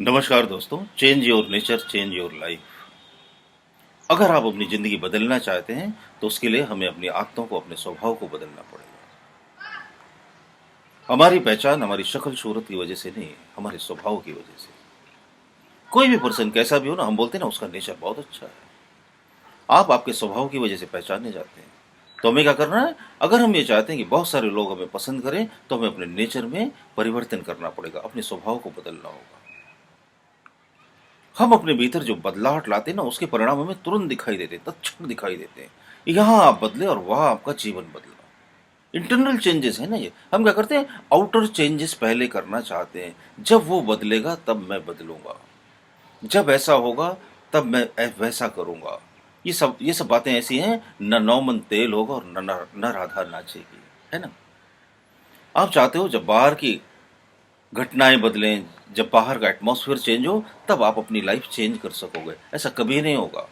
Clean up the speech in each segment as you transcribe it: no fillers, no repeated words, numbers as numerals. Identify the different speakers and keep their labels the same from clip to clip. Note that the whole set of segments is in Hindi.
Speaker 1: नमस्कार दोस्तों। Change your nature, change your life. अगर आप अपनी जिंदगी बदलना चाहते हैं तो उसके लिए हमें अपनी आदतों को, अपने स्वभाव को बदलना पड़ेगा। हमारी पहचान हमारी शक्ल सूरत की वजह से नहीं, हमारे स्वभाव की वजह से। कोई भी पर्सन कैसा भी हो ना, हम बोलते हैं ना उसका नेचर बहुत अच्छा है। आप आपके स्वभाव की वजह से पहचाने जाते हैं। तो हमें क्या करना है? अगर हम ये चाहते हैं कि बहुत सारे लोग हमें पसंद करें तो हमें अपने नेचर में परिवर्तन करना पड़ेगा, अपने स्वभाव को बदलना होगा। हम अपने भीतर जो बदलाहट लाते हैं ना, उसके परिणाम हमें तुरंत दिखाई देते हैं, तत्क्षण दिखाई देते हैं। यहाँ आप बदले और वहां आपका जीवन बदला। इंटरनल चेंजेस है ना ये। हम क्या करते हैं? आउटर चेंजेस पहले करना चाहते हैं। जब वो बदलेगा तब मैं बदलूंगा, जब ऐसा होगा तब मैं वैसा करूंगा। ये सब बातें ऐसी हैं, न नौमन तेल होगा और न राधा नाचेगी, है ना। आप चाहते हो जब बाहर की घटनाएं बदलें, जब बाहर का एटमॉस्फेयर चेंज हो, तब आप अपनी लाइफ चेंज कर सकोगे। ऐसा कभी नहीं होगा।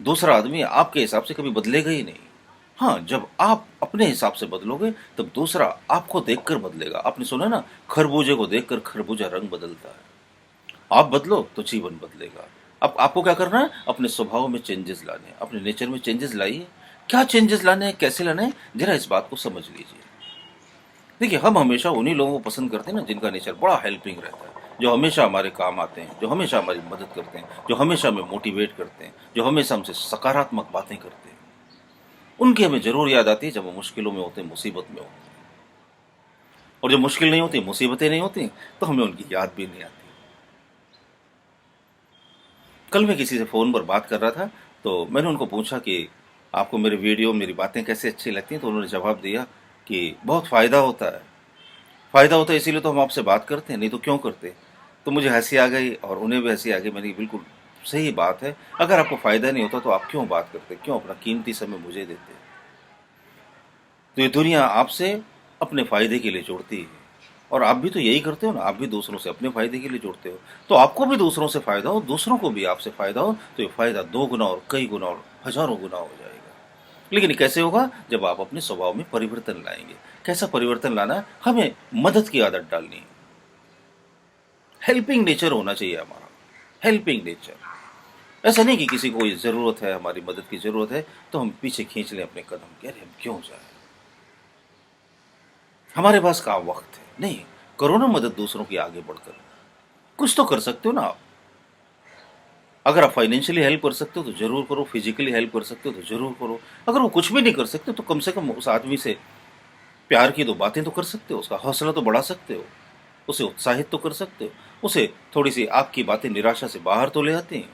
Speaker 1: दूसरा आदमी आपके हिसाब से कभी बदलेगा ही नहीं। हाँ, जब आप अपने हिसाब से बदलोगे तब दूसरा आपको देखकर बदलेगा। आपने सुना ना, खरबूजे को देखकर खरबूजा रंग बदलता है। आप बदलो तो जीवन बदलेगा। अब आपको क्या करना है? अपने स्वभाव में चेंजेस लाने हैं, अपने नेचर में चेंजेस लाइए। क्या चेंजेस लाने हैं, कैसे लाने हैं, जरा इस बात को समझ लीजिए। देखिए, हम हमेशा उन्हीं लोगों को पसंद करते हैं ना जिनका नेचर बड़ा हेल्पिंग रहता है, जो हमेशा हमारे काम आते हैं, जो हमेशा हमारी मदद करते हैं, जो हमेशा हमें मोटिवेट करते हैं, जो हमेशा हमसे सकारात्मक बातें करते हैं। उनकी हमें जरूर याद आती है जब हम मुश्किलों में होते हैं, मुसीबत में होते हैं। और जब मुश्किल नहीं होती, मुसीबतें नहीं होती, तो हमें उनकी याद भी नहीं आती। कल मैं किसी से फ़ोन पर बात कर रहा था, तो मैंने उनको पूछा कि आपको मेरे वीडियो, मेरी बातें कैसे अच्छी लगती हैं। तो उन्होंने जवाब दिया कि बहुत फ़ायदा होता है। फ़ायदा होता है इसीलिए तो हम आपसे बात करते हैं, नहीं तो क्यों करते। तो मुझे हंसी आ गई और उन्हें भी हंसी आ गई। मैंने बिल्कुल सही बात है। अगर आपको फ़ायदा नहीं होता तो आप क्यों बात करते, क्यों अपना कीमती समय मुझे देते। तो ये दुनिया आपसे अपने फ़ायदे के लिए जुड़ती है, और आप भी तो यही करते हो ना। आप भी दूसरों से अपने फ़ायदे के लिए जुड़ते हो। तो आपको भी दूसरों से फ़ायदा हो, दूसरों को भी आपसे फ़ायदा हो, तो ये फ़ायदा 2 गुना और कई गुना और हज़ारों गुना हो जाएगा। लेकिन कैसे होगा? जब आप अपने स्वभाव में परिवर्तन लाएंगे। कैसा परिवर्तन लाना है? हमें मदद की आदत डालनी है। हेल्पिंग नेचर होना चाहिए हमारा, हेल्पिंग नेचर। ऐसा नहीं कि किसी को कोई ज़रूरत है, हमारी मदद की ज़रूरत है, तो हम पीछे खींच लें अपने कदम कि अरे हम क्यों जाए, हमारे पास कहाँ वक्त है। नहीं, करो ना मदद दूसरों की आगे बढ़कर। कुछ तो कर सकते हो ना आप। अगर आप फाइनेंशियली हेल्प कर सकते हो तो जरूर करो, फिजिकली हेल्प कर सकते हो तो जरूर करो। अगर वो कुछ भी नहीं कर सकते तो कम से कम उस आदमी से प्यार की 2 बातें तो कर सकते हो, उसका हौसला तो बढ़ा सकते हो, उसे उत्साहित तो कर सकते हो, उसे थोड़ी सी आपकी बातें निराशा से बाहर तो ले आती हैं।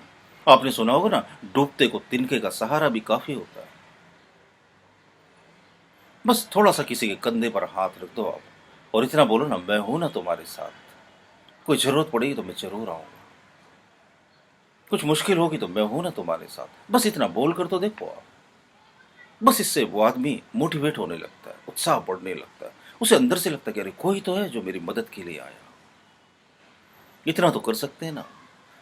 Speaker 1: आपने सुना होगा ना, डूबते को तिनके का सहारा भी काफी होता है। बस थोड़ा सा किसी के कंधे पर हाथ रख दो आप, और इतना बोलो ना, मैं हूं ना तुम्हारे साथ। कोई जरूरत पड़ेगी तो मैं जरूर आऊंगा, कुछ मुश्किल होगी तो मैं हूं ना तुम्हारे साथ। बस इतना बोल कर तो देखो आप। बस इससे वो आदमी मोटिवेट होने लगता है, उत्साह बढ़ने लगता है। उसे अंदर से लगता है कि अरे कोई तो है जो मेरी मदद के लिए आया। इतना तो कर सकते हैं ना।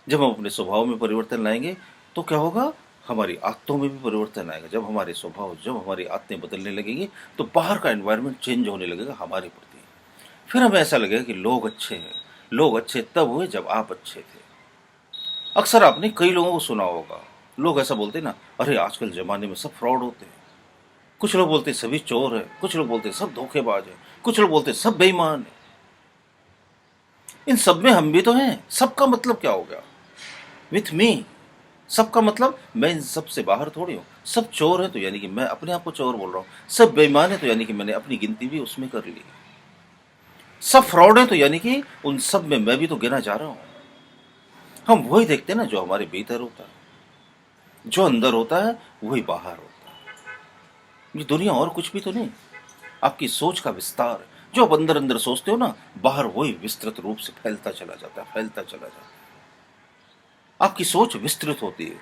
Speaker 1: जब हम अपने स्वभाव में परिवर्तन लाएंगे तो क्या होगा? हमारी आदतों में भी परिवर्तन आएगा। जब हमारे स्वभाव, जब हमारी आदतें बदलने लगेंगी तो बाहर का एनवायरनमेंट चेंज होने लगेगा हमारे प्रति। फिर हमें ऐसा लगेगा कि लोग अच्छे हैं। लोग अच्छे तब हुए जब आप अच्छे थे। अक्सर आपने कई लोगों को सुना होगा, लोग ऐसा बोलते हैं ना, अरे आजकल जमाने में सब फ्रॉड होते हैं। कुछ लोग बोलते हैं सभी चोर हैं, कुछ लोग बोलते हैं सब धोखेबाज हैं, कुछ लोग बोलते हैं सब बेईमान हैं। इन सब में हम भी तो हैं। सबका मतलब क्या हो गया? With me. सबका मतलब मैं इन सब से बाहर थोड़ी हूं। सब चोर हैं तो यानी कि मैं अपने आप को चोर बोल रहा हूं। सब बेईमान है तो यानी कि मैंने अपनी गिनती भी उसमें कर ली। सब फ्रॉड है तो यानी कि उन सब में मैं भी तो गिना जा रहा हूं। हम वही देखते हैं ना जो हमारे भीतर होता है। जो अंदर होता है वही बाहर होता है। ये दुनिया और कुछ भी तो नहीं, आपकी सोच का विस्तार है। जो आप अंदर अंदर सोचते हो ना, बाहर वही विस्तृत रूप से फैलता चला जाता है, फैलता चला जाता है। आपकी सोच विस्तृत होती है।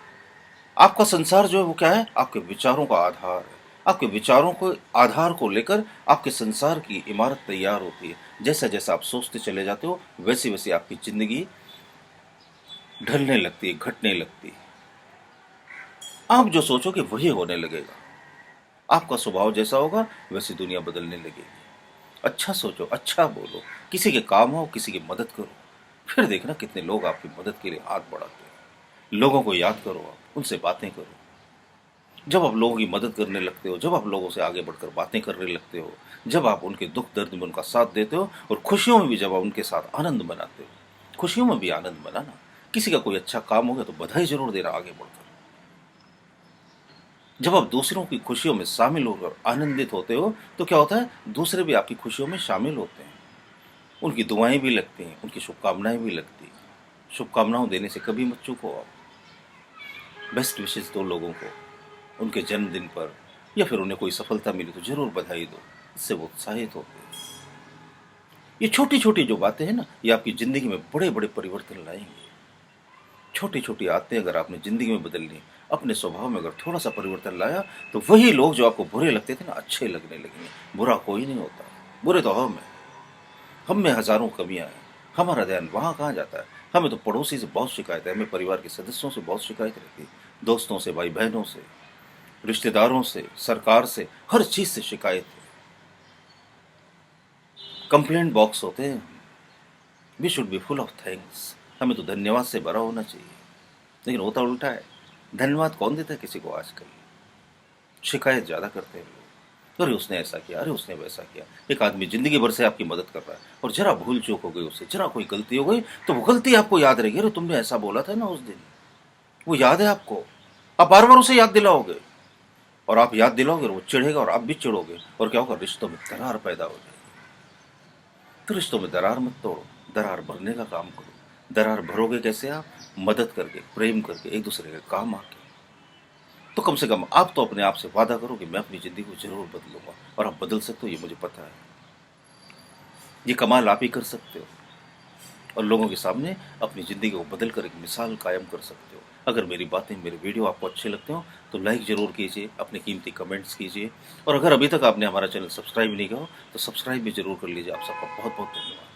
Speaker 1: आपका संसार जो है वो क्या है? आपके विचारों का आधार है। आपके विचारों को आधार को लेकर आपके संसार की इमारत तैयार होती है। जैसा जैसा आप सोचते चले जाते हो, वैसी वैसी आपकी जिंदगी ढलने लगती है, घटने लगती है। आप जो सोचोगे वही होने लगेगा। आपका स्वभाव जैसा होगा वैसी दुनिया बदलने लगेगी। अच्छा सोचो, अच्छा बोलो, किसी के काम हो, किसी की मदद करो, फिर देखना कितने लोग आपकी मदद के लिए हाथ बढ़ाते हैं। लोगों को याद करो, आप उनसे बातें करो। जब आप लोगों की मदद करने लगते हो, जब आप लोगों से आगे बढ़कर बातें करने लगते हो, जब आप उनके दुख दर्द में उनका साथ देते हो और खुशियों में भी जब आप उनके साथ आनंद मनाते हो, खुशियों में भी आनंद मनाना। किसी का कोई अच्छा काम हो गया तो बधाई जरूर देना आगे बढ़कर। जब आप दूसरों की खुशियों में शामिल होकर आनंदित होते हो तो क्या होता है, दूसरे भी आपकी खुशियों में शामिल होते हैं। उनकी दुआएं भी लगती हैं, उनकी शुभकामनाएं भी लगती हैं। शुभकामनाओं देने से कभी मत चूको आप। बेस्ट विशेष दो लोगों को उनके जन्मदिन पर, या फिर उन्हें कोई सफलता मिली तो जरूर बधाई दो। इससे वो उत्साहित होते हैं। ये छोटी छोटी जो बातें हैं ना, ये आपकी जिंदगी में बड़े बड़े परिवर्तन लाएंगे। छोटी छोटी आदतें अगर आपने जिंदगी में बदल ली, अपने स्वभाव में अगर थोड़ा सा परिवर्तन लाया, तो वही लोग जो आपको बुरे लगते थे ना, अच्छे लगने लगेंगे। बुरा कोई नहीं होता, बुरे तो हम में हजारों कमियां हैं। हमारा ध्यान वहां कहाँ जाता है। हमें तो पड़ोसी से बहुत शिकायत है, हमें परिवार के सदस्यों से बहुत शिकायत रहती है, दोस्तों से, भाई बहनों से, रिश्तेदारों से, सरकार से, हर चीज से शिकायत है। कंप्लेंट बॉक्स होते हैं। We should be full of thanks. हमें तो धन्यवाद से भरा होना चाहिए, लेकिन होता उल्टा है। धन्यवाद कौन देता है किसी को आजकल। शिकायत ज्यादा करते हैं लोग। अरे उसने ऐसा किया, अरे उसने वैसा किया। एक आदमी जिंदगी भर से आपकी मदद कर रहा है और जरा भूल चूक हो गई उससे, जरा कोई गलती हो गई तो वो गलती आपको याद रहेगी। अरे तुमने ऐसा बोला था ना उस दिन, वो याद है आपको। आप बार बार उसे याद दिलाओगे और आप याद दिलाओगे और वो चिढ़ेगा और आप भी चिढ़ोगे, और क्या होगा, रिश्तों में दरार पैदा हो जाएगी। तो रिश्तों में दरार मत तोड़ो, दरार भरने का काम करो। दरार भरोगे कैसे आप? मदद करके, प्रेम करके, एक दूसरे के काम आके। तो कम से कम आप तो अपने आप से वादा करो कि मैं अपनी जिंदगी को जरूर बदलूंगा, और आप बदल सकते हो, ये मुझे पता है। ये कमाल आप ही कर सकते हो और लोगों के सामने अपनी जिंदगी को बदल कर एक मिसाल कायम कर सकते हो। अगर मेरी बातें, मेरे वीडियो आपको अच्छे लगते हो तो लाइक जरूर कीजिए, अपने कीमती कमेंट्स कीजिए, और अगर अभी तक आपने हमारा चैनल सब्सक्राइब नहीं किया हो तो सब्सक्राइब भी जरूर कर लीजिए। आप सबका बहुत बहुत धन्यवाद।